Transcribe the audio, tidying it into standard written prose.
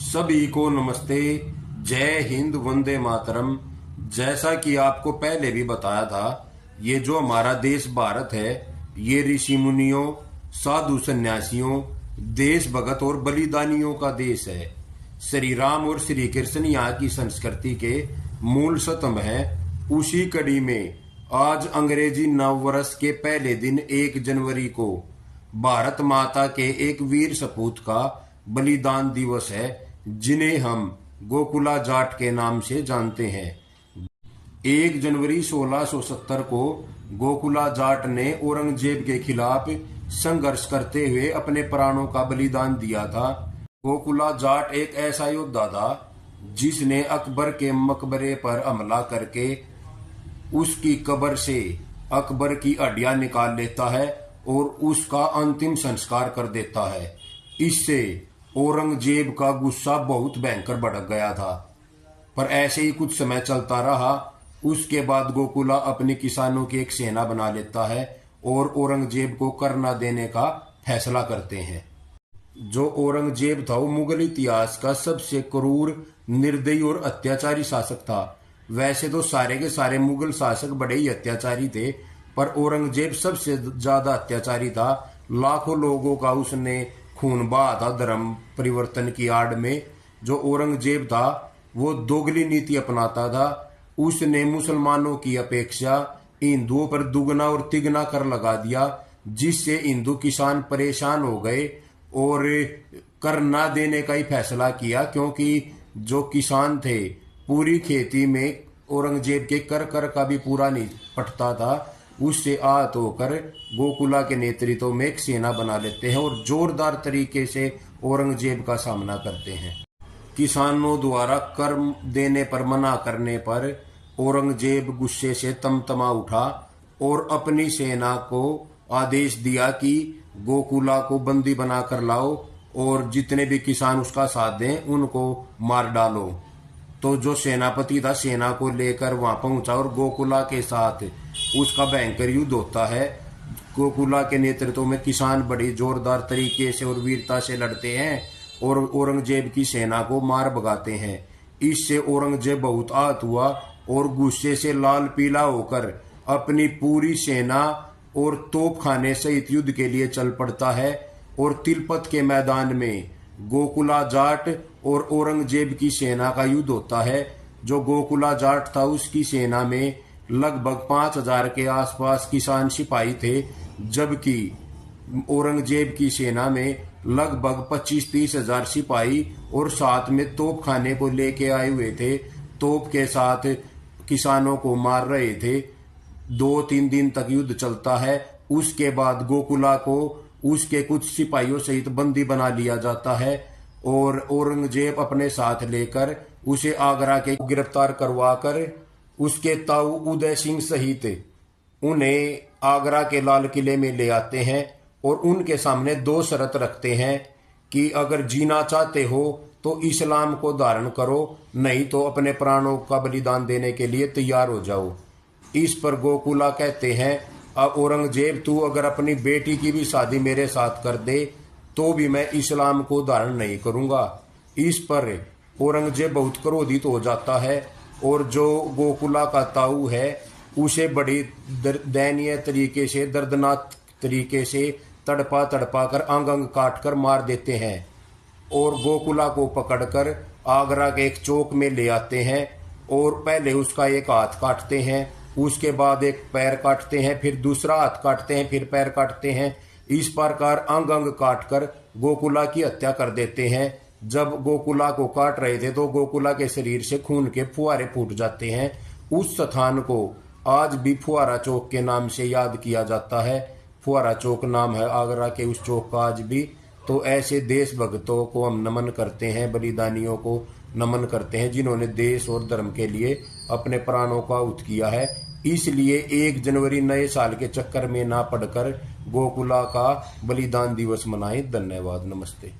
सभी को नमस्ते। जय हिंद, वंदे मातरम। जैसा कि आपको पहले भी बताया था, ये जो हमारा देश भारत है, ये ऋषि मुनियों, साधु सन्यासियों, देशभगत और बलिदानियों का देश है। श्री राम और श्री कृष्ण यहाँ की संस्कृति के मूल स्तंभ हैं। उसी कड़ी में आज अंग्रेजी नव वर्ष के पहले दिन 1 जनवरी को भारत माता के एक वीर सपूत का बलिदान दिवस है, जिन्हें हम गोकुला जाट के नाम से जानते हैं। 1 जनवरी 1670 को गोकुला जाट ने औरंगजेब के खिलाफ संघर्ष करते हुए अपने प्राणों का बलिदान दिया था। गोकुला जाट एक ऐसा योद्धा था जिसने अकबर के मकबरे पर हमला करके उसकी कब्र से अकबर की हड्डियां निकाल लेता है और उसका अंतिम संस्कार कर देता है। इससे औरंगजेब का गुस्सा बहुत भयंकर भड़क गया था, पर ऐसे ही कुछ समय चलता रहा। उसके बाद गोकुला अपनी किसानों की एक सेना बना लेता है और औरंगजेब को कर न देने का फैसला करते हैं। जो औरंगजेब था वो मुगल इतिहास का सबसे क्रूर, निर्दयी और अत्याचारी शासक था। वैसे तो सारे के सारे मुगल शासक बड़े ही अत्याचारी थे, पर औरंगजेब सबसे ज्यादा अत्याचारी था। लाखों लोगों का उसने खून बहा था धर्म परिवर्तन की आड़ में। जो औरंगजेब था वो दोगली नीति अपनाता था। उसने मुसलमानों की अपेक्षा हिंदुओं पर दुगना और तिगना कर लगा दिया, जिससे हिंदू किसान परेशान हो गए और कर ना देने का ही फैसला किया, क्योंकि जो किसान थे पूरी खेती में औरंगजेब के कर का भी पूरा नहीं पटता था। उससे आहत होकर गोकुला के नेतृत्व में एक सेना बना लेते हैं और जोरदार तरीके से औरंगजेब का सामना करते हैं। किसानों द्वारा कर देने पर मना करने पर औरंगजेब गुस्से से तमतमा उठा और अपनी सेना को आदेश दिया कि गोकुला को बंदी बनाकर लाओ और जितने भी किसान उसका साथ दें उनको मार डालो। तो जो सेनापति था सेना को लेकर वहां पहुंचा और गोकुला के साथ उसका भयंकर युद्ध होता है। गोकुला के नेतृत्व में किसान बड़ी जोरदार तरीके से और वीरता से लड़ते हैं और औरंगजेब की सेना को मार भगाते हैं। इससे औरंगजेब बहुत आहत हुआ और गुस्से से लाल पीला होकर अपनी पूरी सेना और तोपखाने सहित युद्ध के लिए चल पड़ता है। और तिलपत के मैदान में गोकुला जाट और औरंगजेब की सेना का युद्ध होता है। जो गोकुला जाट था उसकी सेना में लगभग 5000 के आसपास किसान सिपाही थे, जबकि औरंगजेब की सेना में लगभग 25-30 हजार सिपाही और साथ में तोपखाने को लेके आए हुए थे। तोप के साथ किसानों को मार रहे थे। 2-3 दिन तक युद्ध चलता है। उसके बाद गोकुला को उसके कुछ सिपाहियों सहित बंदी बना लिया जाता है और औरंगजेब अपने साथ लेकर उसे आगरा के गिरफ्तार करवाकर उसके ताऊ उदय सिंह सहित उन्हें आगरा के लाल किले में ले आते हैं और उनके सामने 2 शर्त रखते हैं कि अगर जीना चाहते हो तो इस्लाम को धारण करो, नहीं तो अपने प्राणों का बलिदान देने के लिए तैयार हो जाओ। इस पर गोकुला कहते हैं, अब औरंगजेब तू अगर अपनी बेटी की भी शादी मेरे साथ कर दे तो भी मैं इस्लाम को धारण नहीं करूंगा। इस पर औरंगजेब बहुत क्रोधित हो जाता है और जो गोकुला का ताऊ है उसे बड़ी दयनीय तरीके से, दर्दनाक तरीके से तड़पा कर अंग काट कर मार देते हैं और गोकुला को पकड़कर आगरा के एक चौक में ले आते हैं और पहले उसका एक हाथ काटते हैं, उसके बाद एक पैर काटते हैं, फिर दूसरा हाथ काटते हैं, फिर पैर काटते हैं। इस प्रकार अंग काट कर गोकुला की हत्या कर देते हैं। जब गोकुला को काट रहे थे तो गोकुला के शरीर से खून के फुहारे फूट जाते हैं। उस स्थान को आज भी फुहारा चौक के नाम से याद किया जाता है। फुहारा चौक नाम है आगरा के उस चौक का आज भी। तो ऐसे देशभक्तों को हम नमन करते हैं, बलिदानियों को नमन करते हैं, जिन्होंने देश और धर्म के लिए अपने प्राणों का आहुत किया है। इसलिए 1 जनवरी नए साल के चक्कर में ना पड़कर गोकुला का बलिदान दिवस मनाएं। धन्यवाद, नमस्ते।